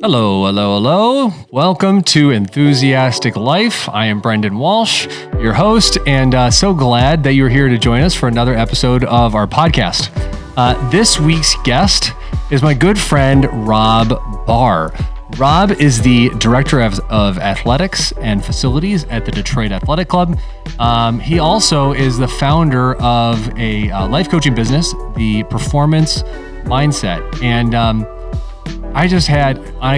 Hello, hello, hello. Welcome to Enthusiastic Life. I am Brendan Walsh, your host, and so glad that you're here to join us for another episode of our podcast. This week's guest is my good friend, Rob Barr. Rob is the Director of Athletics and Facilities at the Detroit Athletic Club. He also is the founder of a life coaching business, the Performance Mindset. And I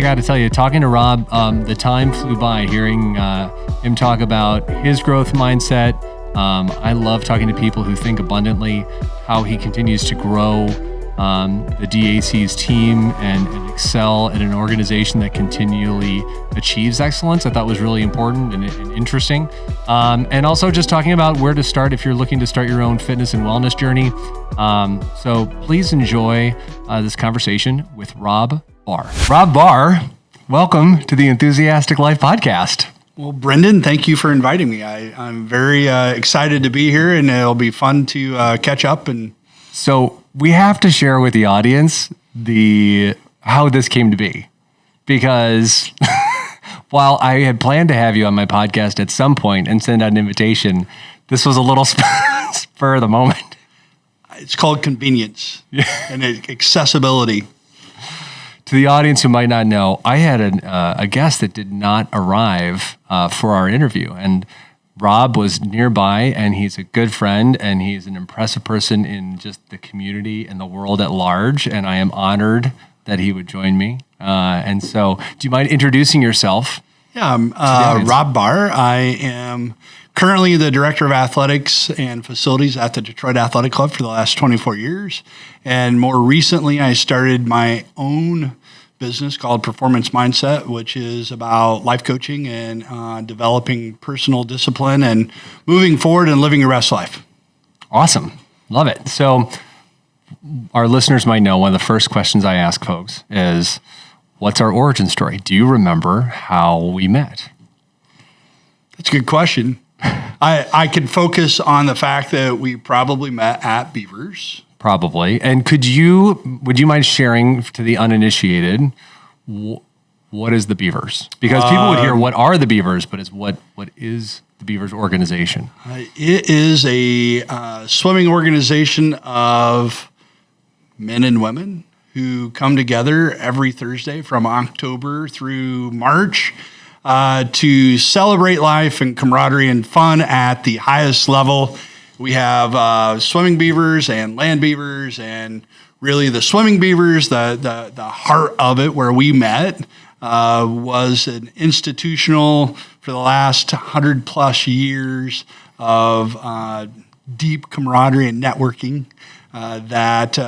got to tell you, talking to Rob, the time flew by hearing him talk about his growth mindset. I love talking to people who think abundantly, how he continues to grow the DAC's team and excel at an organization that continually achieves excellence. I thought was really important and interesting. And also just talking about where to start if you're looking to start your own fitness and wellness journey. So please enjoy this conversation with Rob Barr. Rob Barr, welcome to the Enthusiastic Life podcast. Well, Brendan, thank you for inviting me. I'm very excited to be here, and it'll be fun to catch up. And so we have to share with the audience how this came to be, because while I had planned to have you on my podcast at some point and send out an invitation, this was a little spur of the moment. It's called convenience and accessibility. To the audience who might not know, I had a guest that did not arrive for our interview, and Rob was nearby, and he's a good friend, and he's an impressive person in just the community and the world at large, and I am honored that he would join me. And so, do you mind introducing yourself? Yeah, I'm Rob Barr. I am currently the Director of Athletics and Facilities at the Detroit Athletic Club for the last 24 years. And more recently, I started my own business called Performance Mindset, which is about life coaching and developing personal discipline and moving forward and living your best life. Awesome. Love it. So our listeners might know one of the first questions I ask folks is, what's our origin story? Do you remember how we met? That's a good question. I can focus on the fact that we probably met at Beavers. Probably. And would you mind sharing to the uninitiated, what is the Beavers? Because people would hear, what are the Beavers? But it's what is the Beavers organization? It is a swimming organization of men and women who come together every Thursday from October through March to celebrate life and camaraderie and fun at the highest level. We have swimming beavers and land beavers, and really the swimming beavers, the heart of it where we met was an institutional for the last 100 plus years of deep camaraderie and networking that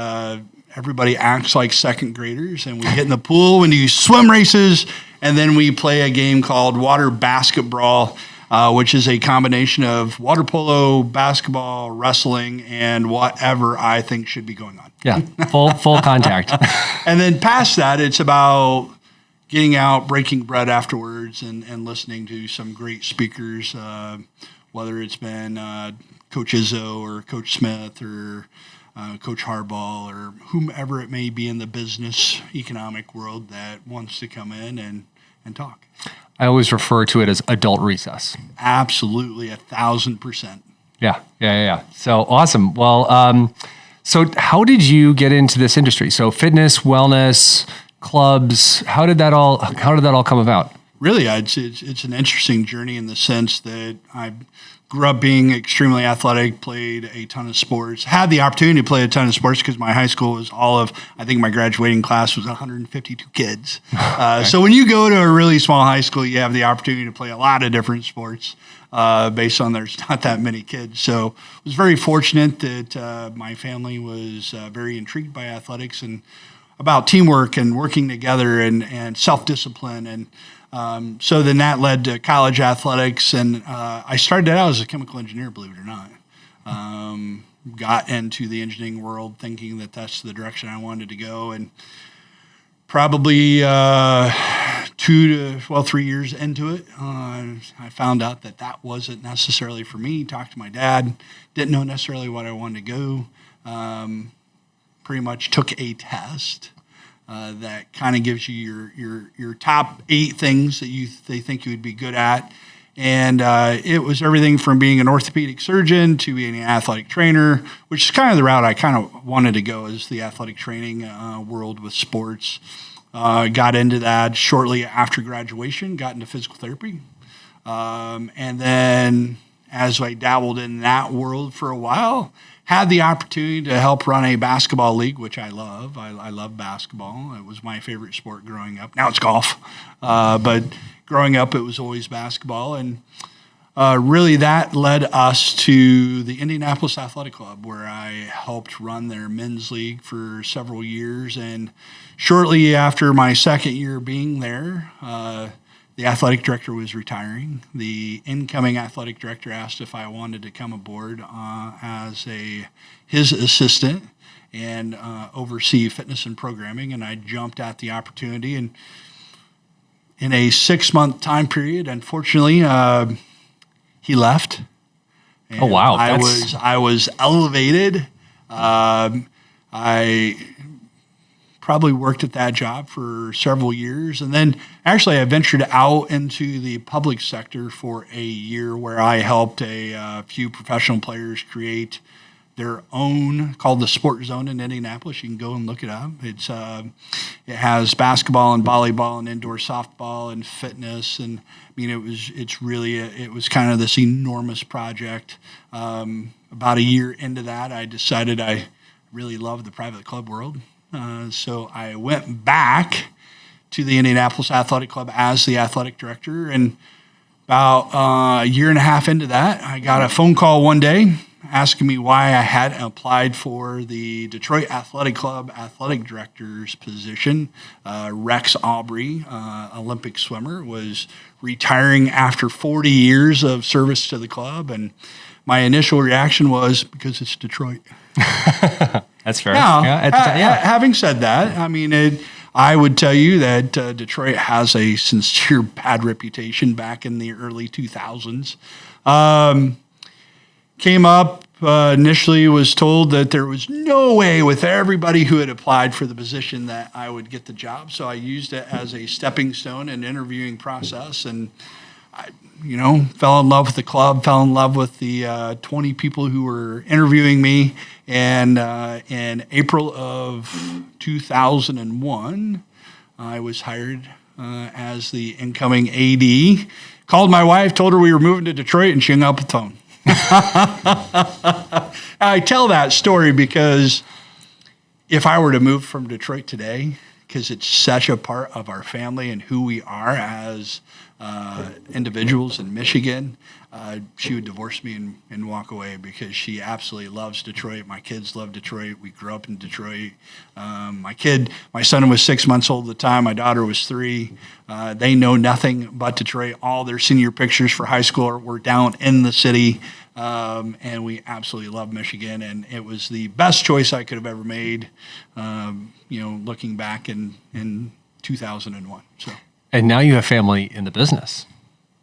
everybody acts like second graders, and we get in the pool, we do swim races, and then we play a game called water basketball, which is a combination of water polo, basketball, wrestling, and whatever I think should be going on. Yeah, full contact. And then past that, it's about getting out, breaking bread afterwards, and listening to some great speakers, whether it's been Coach Izzo or Coach Smith or Coach Harbaugh or whomever it may be in the business economic world that wants to come in and talk. I always refer to it as adult recess. Absolutely, 1,000%. Yeah. So awesome. Well, so how did you get into this industry? So fitness, wellness, clubs. How did that all come about? Really, it's an interesting journey in the sense that I grew up being extremely athletic, played a ton of sports, had the opportunity to play a ton of sports because my high school was I think my graduating class was 152 kids. Okay. So when you go to a really small high school, you have the opportunity to play a lot of different sports based on there's not that many kids. So I was very fortunate that my family was very intrigued by athletics and about teamwork and working together and self-discipline. And so then that led to college athletics, and I started out as a chemical engineer, believe it or not. Got into the engineering world thinking that that's the direction I wanted to go, and probably 3 years into it, I found out that wasn't necessarily for me. Talked to my dad, didn't know necessarily what I wanted to go. Pretty much took a test that kind of gives you your top 8 things that they think you would be good at. And it was everything from being an orthopedic surgeon to being an athletic trainer, which is kind of the route I kind of wanted to go, is the athletic training world with sports. Got into that shortly after graduation, got into physical therapy. And then as I dabbled in that world for a while, had the opportunity to help run a basketball league, which I love. I love basketball. It was my favorite sport growing up. Now it's golf. But growing up, it was always basketball. And really that led us to the Indianapolis Athletic Club, where I helped run their men's league for several years. And shortly after my second year being there, the athletic director was retiring. The incoming athletic director asked if I wanted to come aboard as his assistant and oversee fitness and programming, and I jumped at the opportunity. And in a 6-month time period, unfortunately, he left. And oh wow! I was elevated. I probably worked at that job for several years. And then actually I ventured out into the public sector for a year, where I helped a few professional players create their own, called the Sport Zone in Indianapolis. You can go and look it up. It has basketball and volleyball and indoor softball and fitness. And I mean, it was kind of this enormous project. About a year into that, I decided I really loved the private club world. So I went back to the Indianapolis Athletic Club as the athletic director. And about a year and a half into that, I got a phone call one day asking me why I hadn't applied for the Detroit Athletic Club athletic director's position. Rex Aubrey, Olympic swimmer, was retiring after 40 years of service to the club. And my initial reaction was, because it's Detroit. That's fair. Now, Yeah, having said that, I mean, I would tell you that Detroit has a sincere bad reputation back in the early 2000s. Came up, initially was told that there was no way with everybody who had applied for the position that I would get the job. So I used it as a stepping stone and interviewing process. And I, fell in love with the club, fell in love with the 20 people who were interviewing me. And in April of 2001, I was hired as the incoming AD. Called my wife, told her we were moving to Detroit, and she hung up the phone. I tell that story because if I were to move from Detroit today, because it's such a part of our family and who we are as individuals in Michigan, she would divorce me and walk away, because she absolutely loves Detroit. My kids love Detroit. We grew up in Detroit. My son was 6 months old at the time. My daughter was 3. They know nothing but Detroit. All their senior pictures for high school were down in the city. And we absolutely love Michigan. And it was the best choice I could have ever made, looking back in 2001. So. And now you have family in the business.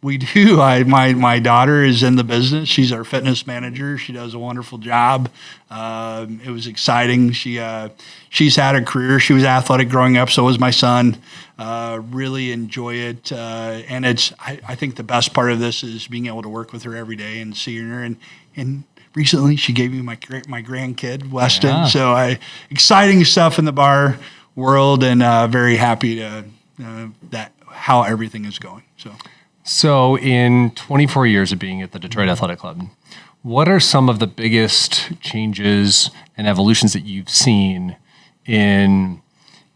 We do. My daughter is in the business. She's our fitness manager. She does a wonderful job. It was exciting. She's had a career. She was athletic growing up. So was my son. Really enjoy it. And I think the best part of this is being able to work with her every day and seeing her. And recently she gave me my grandkid, Weston. Yeah. So exciting stuff in the bar world, and very happy to that how everything is going. So in 24 years of being at the Detroit Athletic Club, what are some of the biggest changes and evolutions that you've seen in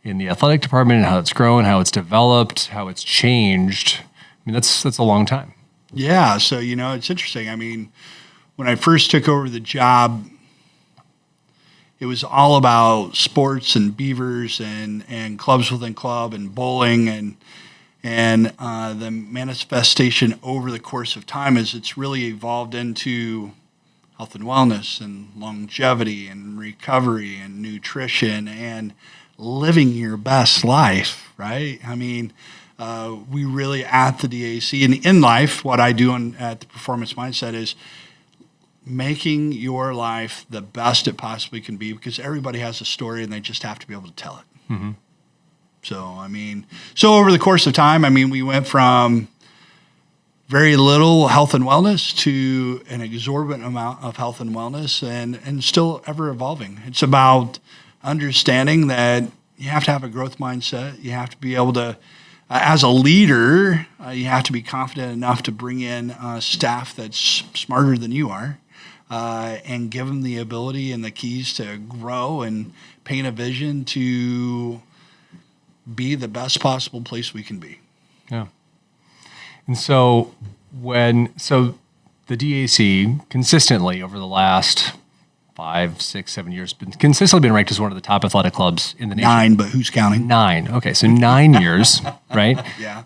the athletic department, and how it's grown, how it's developed, how it's changed? I mean, that's a long time. Yeah. So, it's interesting. I mean, when I first took over the job, it was all about sports and beavers and clubs within club and bowling, and the manifestation over the course of time is it's really evolved into health and wellness and longevity and recovery and nutrition and living your best life, right? I mean, we really at the DAC and in life, what I do at the Performance Mindset is making your life the best it possibly can be, because everybody has a story and they just have to be able to tell it. Mm-hmm. So over the course of time, we went from very little health and wellness to an exorbitant amount of health and wellness, and still ever evolving. It's about understanding that you have to have a growth mindset. You have to be able to, as a leader, you have to be confident enough to bring in staff that's smarter than you are, and give them the ability and the keys to grow and paint a vision to be the best possible place we can be. Yeah. And so the DAC consistently over the last 5, 6, 7 years consistently been ranked as one of the top athletic clubs in the nation. 9, but who's counting? 9. Okay, so 9 years, right? Yeah.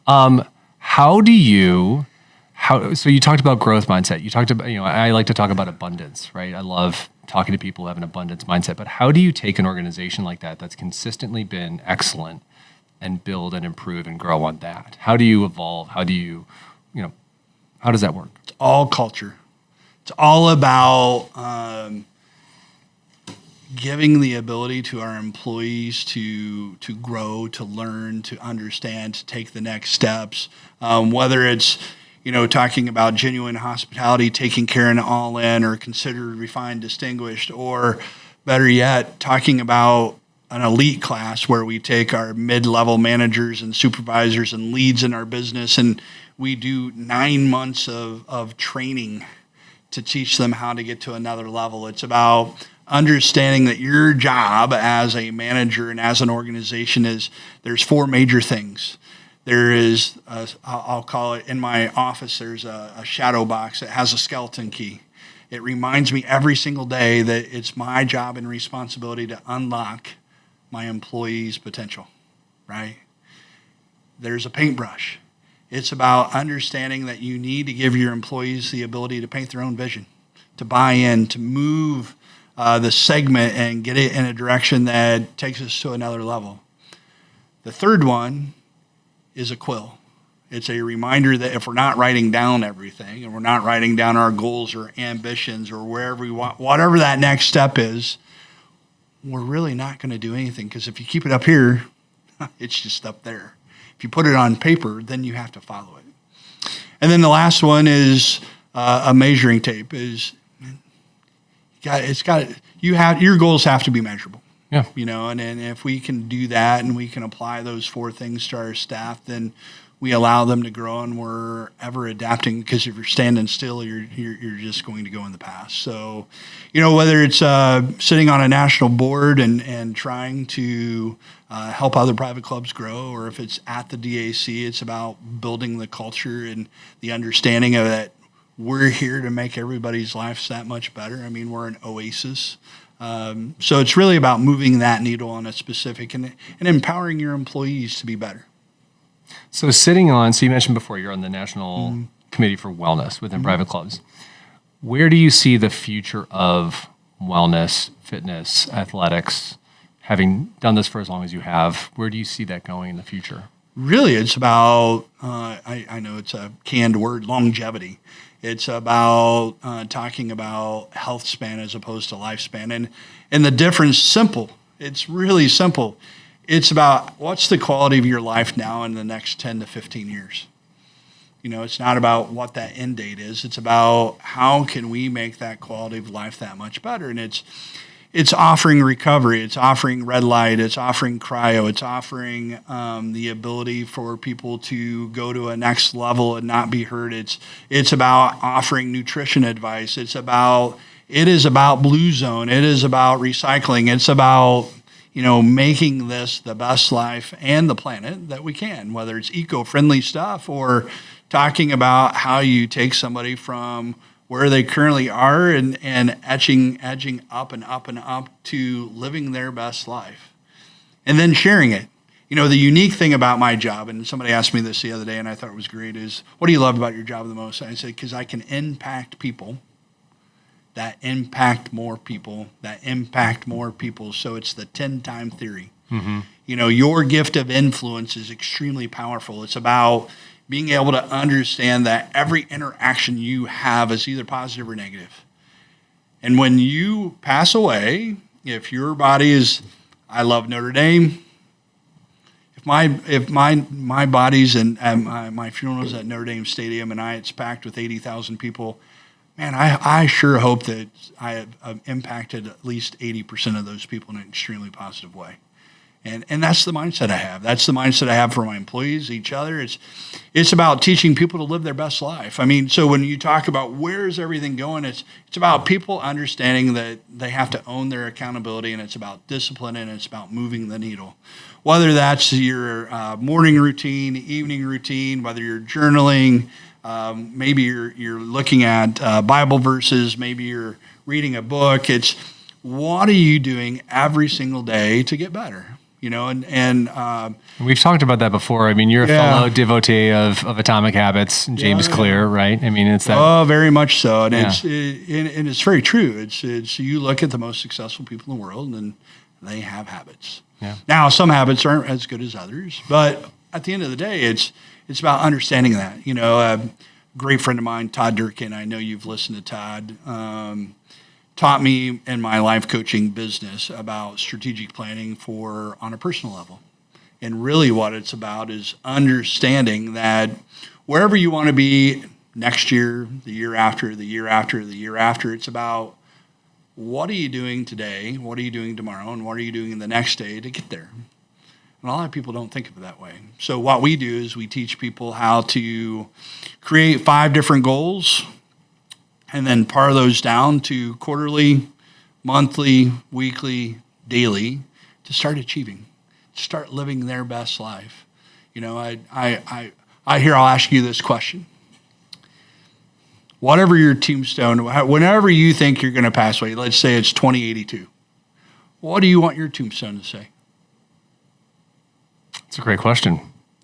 So you talked about growth mindset. You talked about, I like to talk about abundance, right? I love talking to people who have an abundance mindset. But how do you take an organization like that that's consistently been excellent and build and improve and grow on that? How do you evolve? How do you, how does that work? It's all culture. It's all about giving the ability to our employees to grow, to learn, to understand, to take the next steps. Whether it's, talking about genuine hospitality, taking care and all in, or considered, refined, distinguished, or better yet, talking about an elite class where we take our mid-level managers and supervisors and leads in our business, and we do 9 months of training to teach them how to get to another level. It's about understanding that your job as a manager and as an organization there's 4 major things. There is, I'll call it, in my office, there's a shadow box that has a skeleton key. It reminds me every single day that it's my job and responsibility to unlock my employees' potential, right? There's a paintbrush. It's about understanding that you need to give your employees the ability to paint their own vision, to buy in, to move the segment and get it in a direction that takes us to another level. The third one is a quill. It's a reminder that if we're not writing down everything and we're not writing down our goals or ambitions or wherever we want, whatever that next step is, we're really not going to do anything, because if you keep it up here, it's just up there. If you put it on paper, then you have to follow it. And then the last one is a measuring tape. Your goals have to be measurable. Yeah. And if we can do that and we can apply those 4 things to our staff, then we allow them to grow, and we're ever adapting, because if you're standing still, you're just going to go in the past. So, whether it's sitting on a national board and trying to help other private clubs grow, or if it's at the DAC, it's about building the culture and the understanding of that we're here to make everybody's lives that much better. We're an oasis. So it's really about moving that needle on a specific and empowering your employees to be better. So you mentioned before you're on the National Committee for Wellness within private clubs. Where do you see the future of wellness, fitness, athletics, having done this for as long as you have? Where do you see that going in the future? Really, it's about, I know it's a canned word, longevity. It's about talking about health span as opposed to lifespan. And the difference, simple. It's really simple. It's about what's the quality of your life now in the next 10 to 15 years. It's not about what that end date is. It's about how can we make that quality of life that much better. And it's offering recovery. It's offering red light. It's offering cryo. It's offering the ability for people to go to a next level and not be hurt. It's about offering nutrition advice. It is about Blue Zone. It is about recycling. It's about making this the best life and the planet that we can, whether it's eco-friendly stuff or talking about how you take somebody from where they currently are and edging up and up and up to living their best life, and then sharing it. The unique thing about my job, and somebody asked me this the other day and I thought it was great, is what do you love about your job the most? And I said, because I can impact people that impact more people, that impact more people. So it's the 10-time theory. Mm-hmm. Your gift of influence is extremely powerful. It's about being able to understand that every interaction you have is either positive or negative. And when you pass away, if your body is, I love Notre Dame. If if my body's in my funeral's at Notre Dame Stadium and it's packed with 80,000 people, man, I sure hope that I have impacted at least 80% of those people in an extremely positive way. And that's the mindset I have. That's the mindset I have for my employees, each other. It's about teaching people to live their best life. I mean, so when you talk about where's everything going, it's about people understanding that they have to own their accountability, and it's about discipline, and it's about moving the needle. Whether that's your morning routine, evening routine, whether you're journaling, maybe you're looking at Bible verses, maybe you're reading a book. It's what are you doing every single day to get better? And we've talked about that before. I mean, you're a fellow devotee of Atomic Habits, James Clear, right? I mean, it's that. Oh, very much so, and it's very true. It's you look at the most successful people in the world, and they have habits. Yeah. Now, some habits aren't as good as others, but at the end of the day, it's about understanding that. A great friend of mine, Todd Durkin. I know you've listened to Todd. Taught me in my life coaching business about strategic planning on a personal level. And really what it's about is understanding that wherever you want to be next year, the year after, the year after, the year after, it's about what are you doing today, what are you doing tomorrow, and what are you doing the next day to get there. And a lot of people don't think of it that way. So what we do is we teach people how to create 5 different goals and then par those down to quarterly, monthly, weekly, daily to start achieving, to start living their best life. I hear I'll ask you this question. Whatever your tombstone, whenever you think you're going to pass away, let's say it's 2082, what do you want your tombstone to say? It's a great question,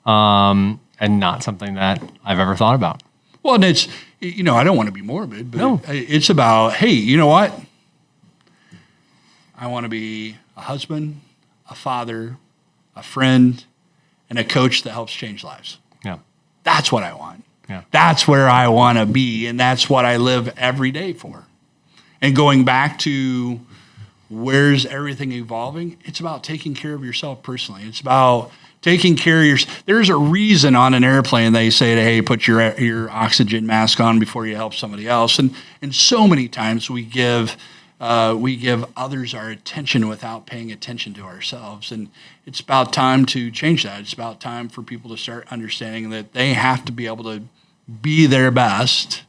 and not something that I've ever thought about. Well, and it's, I don't want to be morbid, but no. It's about, hey, you know what? I want to be a husband, a father, a friend, and a coach that helps change lives. Yeah. That's what I want. Yeah. That's where I want to be, and that's what I live every day for. And going back to where's everything evolving, it's about taking care of yourself personally. It's about taking care of yourself. There's a reason on an airplane they say, hey, put your oxygen mask on before you help somebody else. And so many times we give others our attention without paying attention to ourselves. And it's about time to change that. It's about time for people to start understanding that they have to be able to be their best,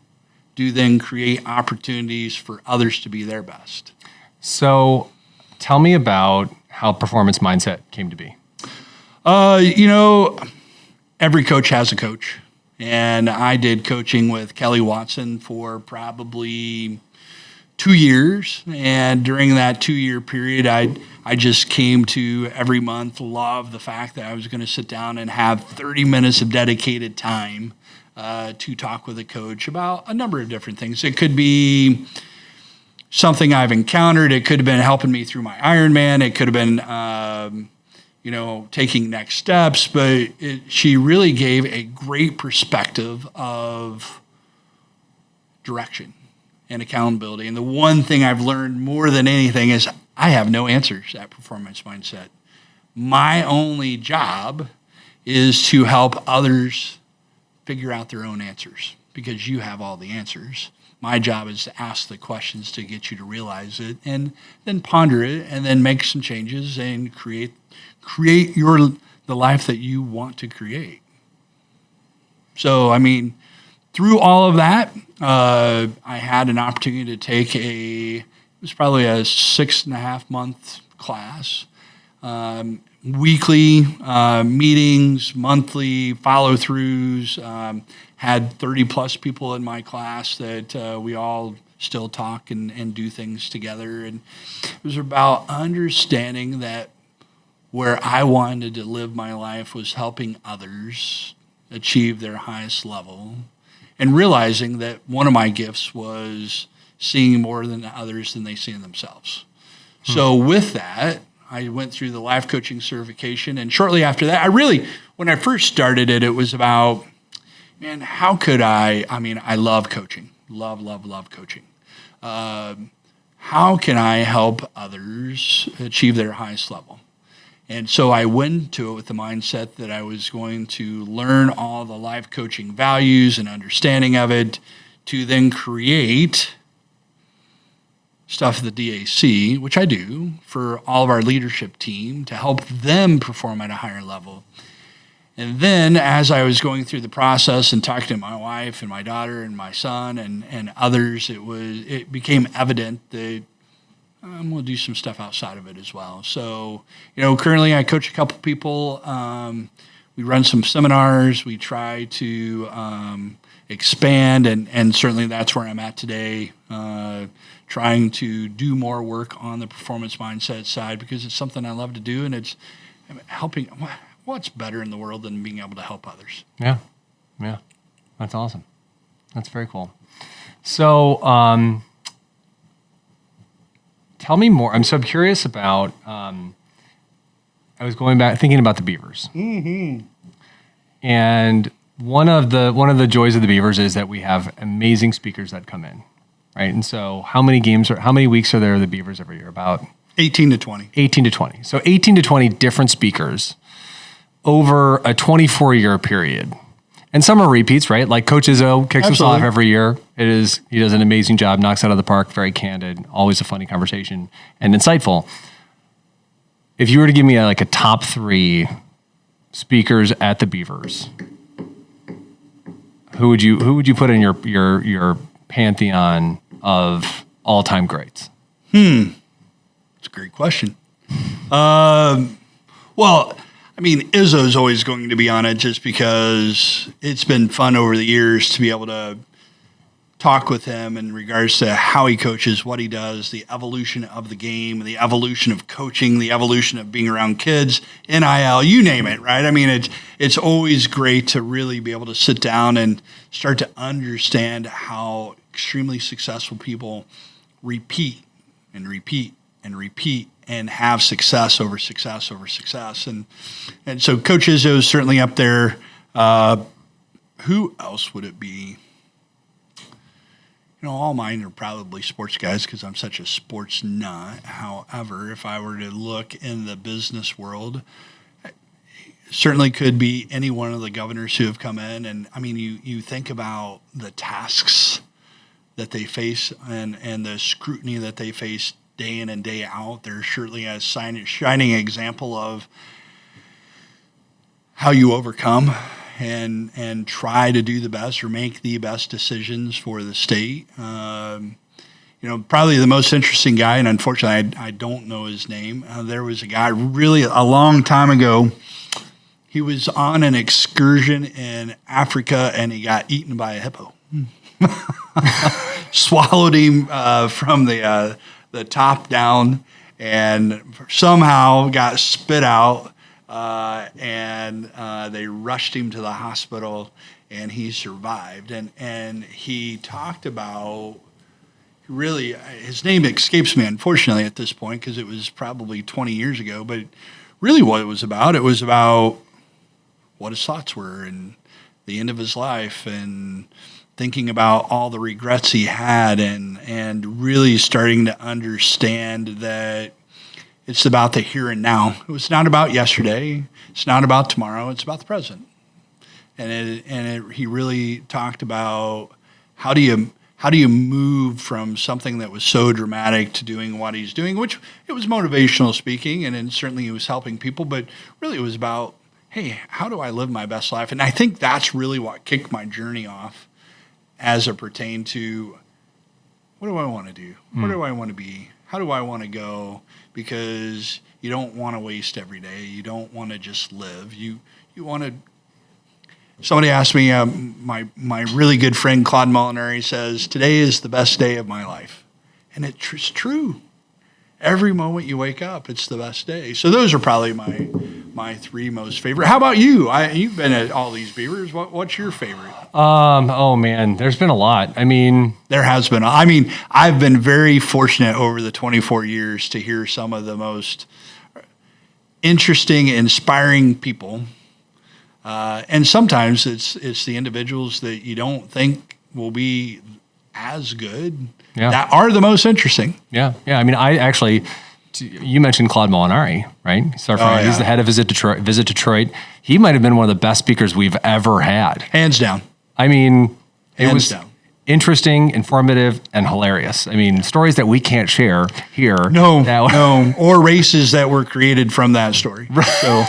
to then create opportunities for others to be their best. So tell me about how performance mindset came to be. Every coach has a coach, and I did coaching with Kelly Watson for probably 2 years. And during that 2-year period, I just came to every month love the fact that I was going to sit down and have 30 minutes of dedicated time to talk with a coach about a number of different things. It could be something I've encountered. It could have been helping me through my Ironman. It could have been, taking next steps. But she really gave a great perspective of direction and accountability. And the one thing I've learned more than anything is I have no answers at Performance Mindset. My only job is to help others figure out their own answers, because you have all the answers. My job is to ask the questions to get you to realize it, and then ponder it, and then make some changes and create the life that you want to create. So, through all of that, I had an opportunity to take it was probably a 6.5 month class, weekly meetings, monthly follow-throughs, had 30 plus people in my class that we all still talk and do things together. And it was about understanding that where I wanted to live my life was helping others achieve their highest level, and realizing that one of my gifts was seeing more than others than they see in themselves. So with that, I went through the life coaching certification, and shortly after that, when I first started it, it was about, man, how could I love coaching, love coaching. How can I help others achieve their highest level? And so I went to it with the mindset that I was going to learn all the life coaching values and understanding of it to then create stuff at the DAC, which I do for all of our leadership team to help them perform at a higher level. And then as I was going through the process and talking to my wife and my daughter and my son and others, it became evident that I'm going to do some stuff outside of it as well. So, currently I coach a couple people. We run some seminars. We try to expand, and certainly that's where I'm at today, trying to do more work on the performance mindset side because it's something I love to do, and it's helping. What's better in the world than being able to help others? Yeah. That's awesome. That's very cool. So, tell me more. I'm so curious about. I was going back thinking about the Beavers, and one of the joys of the Beavers is that we have amazing speakers that come in, right? And so, how many weeks are there of the Beavers every year? About 18 to 20. 18 to 20. So 18 to 20 different speakers over a 24-year period. And some are repeats, right? Like Coach Izzo kicks us off every year. He does an amazing job, knocks out of the park, very candid, always a funny conversation and insightful. If you were to give me a top 3 speakers at the Beavers, who would you put in your pantheon of all-time greats? It's a great question. Well, Izzo's always going to be on it just because it's been fun over the years to be able to talk with him in regards to how he coaches, what he does, the evolution of the game, the evolution of coaching, the evolution of being around kids, NIL, you name it, right? It's always great to really be able to sit down and start to understand how extremely successful people repeat and repeat and repeat and have success over success over success. And so Coach Izzo is certainly up there. Who else would it be? All mine are probably sports guys because I'm such a sports nut. However, if I were to look in the business world, certainly could be any one of the governors who have come in. And you think about the tasks that they face and the scrutiny that they face day in and day out. They're surely a shining example of how you overcome and try to do the best or make the best decisions for the state. Probably the most interesting guy, and unfortunately I don't know his name. There was a guy really a long time ago. He was on an excursion in Africa and he got eaten by a hippo. Swallowed him from the top down and somehow got spit out. And they rushed him to the hospital, and he survived. And he talked about, really, his name escapes me, unfortunately, at this point, because it was probably 20 years ago. But really what it was about what his thoughts were and the end of his life and thinking about all the regrets he had and really starting to understand that it's about the here and now. It was not about yesterday. It's not about tomorrow. It's about the present. He really talked about how do you move from something that was so dramatic to doing what he's doing, which it was motivational speaking, and then certainly he was helping people, but really it was about, hey, how do I live my best life? And I think that's really what kicked my journey off as it pertained to what do I want to do? Where do I want to be? How do I want to go? Because you don't want to waste every day. You don't want to just live. You want to. Somebody asked me, my really good friend Claude Molinari says, today is the best day of my life. And it's true. Every moment you wake up, it's the best day. So those are probably my 3 most favorite. How about you? You've been at all these Beavers. What's your favorite? Oh man, there's been a lot. There has been. I've been very fortunate over the 24 years to hear some of the most interesting, inspiring people. And sometimes it's the individuals that you don't think will be as good that are the most interesting. Yeah. I you mentioned Claude Molinari, right? He's our friend. yeah. He's the head of Visit Detroit. He might have been one of the best speakers we've ever had. Hands down. I mean, it Hands was down. interesting, informative, and hilarious. I mean, stories that we can't share here. No, or races that were created from that story. So,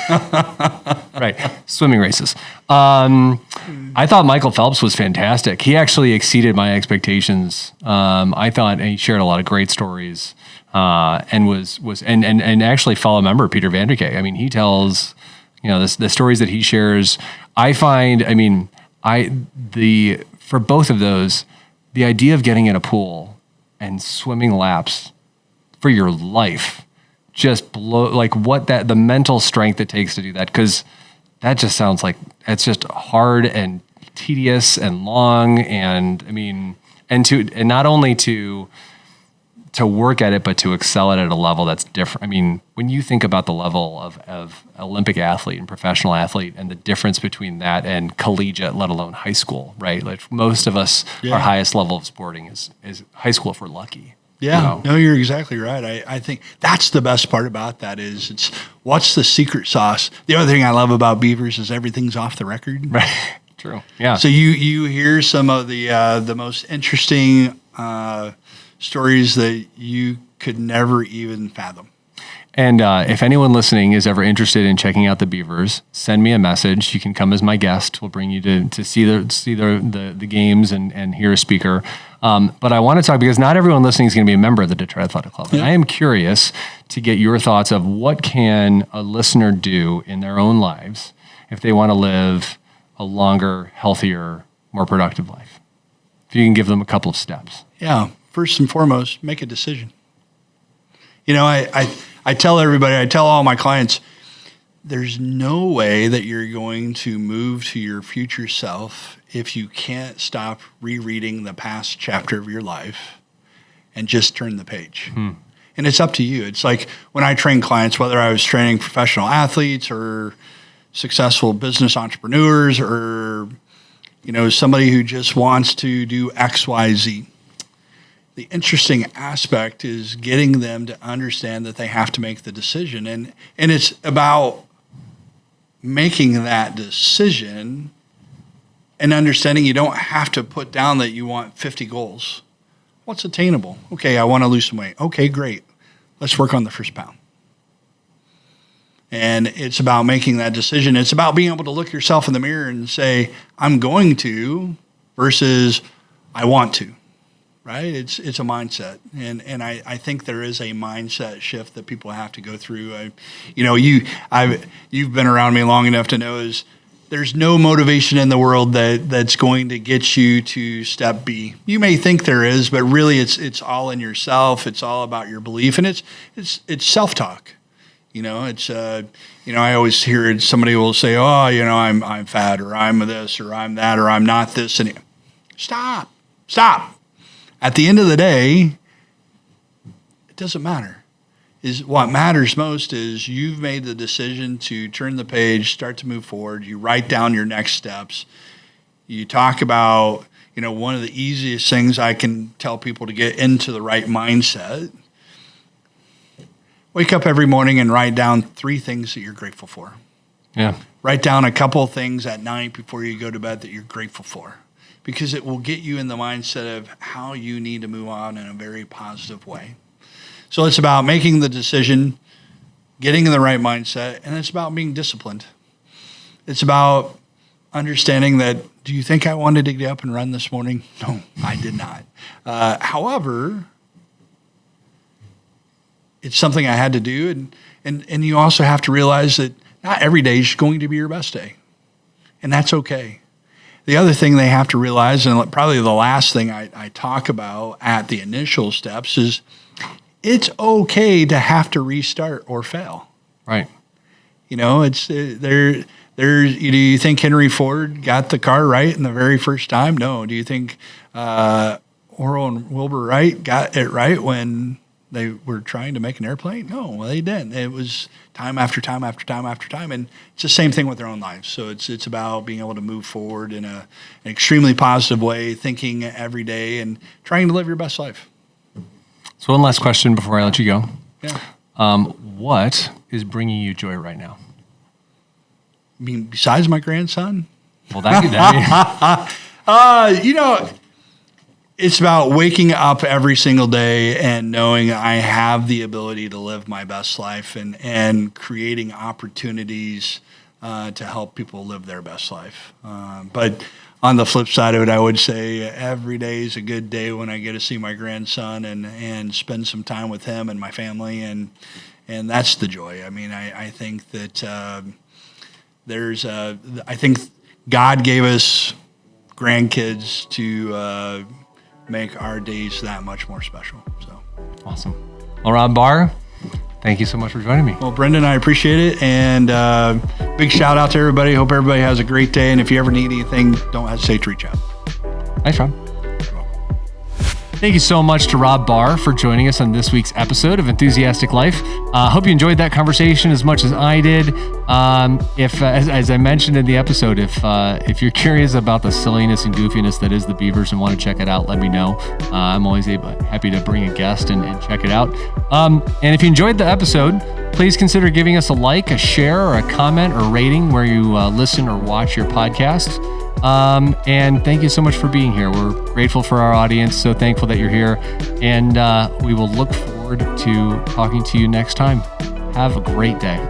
right, swimming races. I thought Michael Phelps was fantastic. He actually exceeded my expectations. I thought he shared a lot of great stories, and was actually fellow member Peter Vanderkay. I mean, he tells, the stories that he shares. I find, for both of those, the idea of getting in a pool and swimming laps for your life just the mental strength it takes to do that, because that just sounds like it's just hard and tedious and long, and not only to work at it, but to excel at it at a level that's different. I mean, when you think about the level of Olympic athlete and professional athlete and the difference between that and collegiate, let alone high school, right? Like most of us, our highest level of sporting is high school if we're lucky. yeah, no, you're exactly right. I think that's the best part about that is it's what's the secret sauce. The other thing I love about Beavers is everything's off the record. Right. True. Yeah. So you hear some of the most interesting stories that you could never even fathom. And if anyone listening is ever interested in checking out the Beavers, send me a message. You can come as my guest. We'll bring you to see the games and hear a speaker. But I want to talk, because not everyone listening is going to be a member of the Detroit Athletic Club. And I am curious to get your thoughts of what can a listener do in their own lives if they want to live a longer, healthier, more productive life. If you can give them a couple of steps. Yeah. First and foremost, make a decision. I tell everybody, I tell all my clients, there's no way that you're going to move to your future self if you can't stop rereading the past chapter of your life and just turn the page. And it's up to you. It's like when I train clients, whether I was training professional athletes or successful business entrepreneurs or, somebody who just wants to do X, Y, Z. The interesting aspect is getting them to understand that they have to make the decision. And it's about making that decision and understanding you don't have to put down that you want 50 goals. What's attainable? Okay, I want to lose some weight. Okay, great. Let's work on the first pound. And it's about making that decision. It's about being able to look yourself in the mirror and say, I'm going to versus I want to. Right? It's a mindset. And I think there is a mindset shift that people have to go through. You've been around me long enough to know is there's no motivation in the world that's going to get you to step B. You may think there is, but really it's all in yourself. It's all about your belief, and it's self-talk. I always hear somebody will say, "Oh, I'm fat, or I'm this, or I'm that, or I'm not this." And stop. At the end of the day, it doesn't matter. What matters most is you've made the decision to turn the page, start to move forward. You write down your next steps. You talk about, one of the easiest things I can tell people to get into the right mindset. Wake up every morning and write down 3 things that you're grateful for. Yeah. Write down a couple of things at night before you go to bed that you're grateful for, because it will get you in the mindset of how you need to move on in a very positive way. So it's about making the decision, getting in the right mindset, and it's about being disciplined. It's about understanding that, do you think I wanted to get up and run this morning? No, I did not. However, it's something I had to do, and you also have to realize that not every day is going to be your best day, and that's okay. The other thing they have to realize, and probably the last thing I talk about at the initial steps, is it's okay to have to restart or fail. Right. It's there. Do you think Henry Ford got the car right in the very first time? No. Do you think Orville and Wilbur Wright got it right when they were trying to make an airplane? No, they didn't. It was time after time after time after time, and it's the same thing with their own lives. So it's about being able to move forward in an extremely positive way, thinking every day and trying to live your best life. So one last question before I let you go. Yeah. What is bringing you joy right now? I mean, besides my grandson? Well, that It's about waking up every single day and knowing I have the ability to live my best life and creating opportunities to help people live their best life. But on the flip side of it, I would say every day is a good day when I get to see my grandson and spend some time with him and my family, and that's the joy. I mean, I think that I think God gave us grandkids to make our days that much more special. So awesome. Well, Rob Barr, thank you so much for joining me. Well, Brendan, I appreciate it. And big shout out to everybody. Hope everybody has a great day. And if you ever need anything, don't hesitate to reach out. Thanks, Rob. Thank you so much to Rob Barr for joining us on this week's episode of Enthusiastic Life. Hope you enjoyed that conversation as much as I did. As I mentioned in the episode, if you're curious about the silliness and goofiness that is the Beavers and want to check it out, let me know. I'm always happy to bring a guest and check it out. And if you enjoyed the episode, please consider giving us a like, a share, or a comment or rating where you listen or watch your podcast. And thank you so much for being here. We're grateful for our audience, so thankful that you're here, and we will look forward to talking to you next time. Have a great day.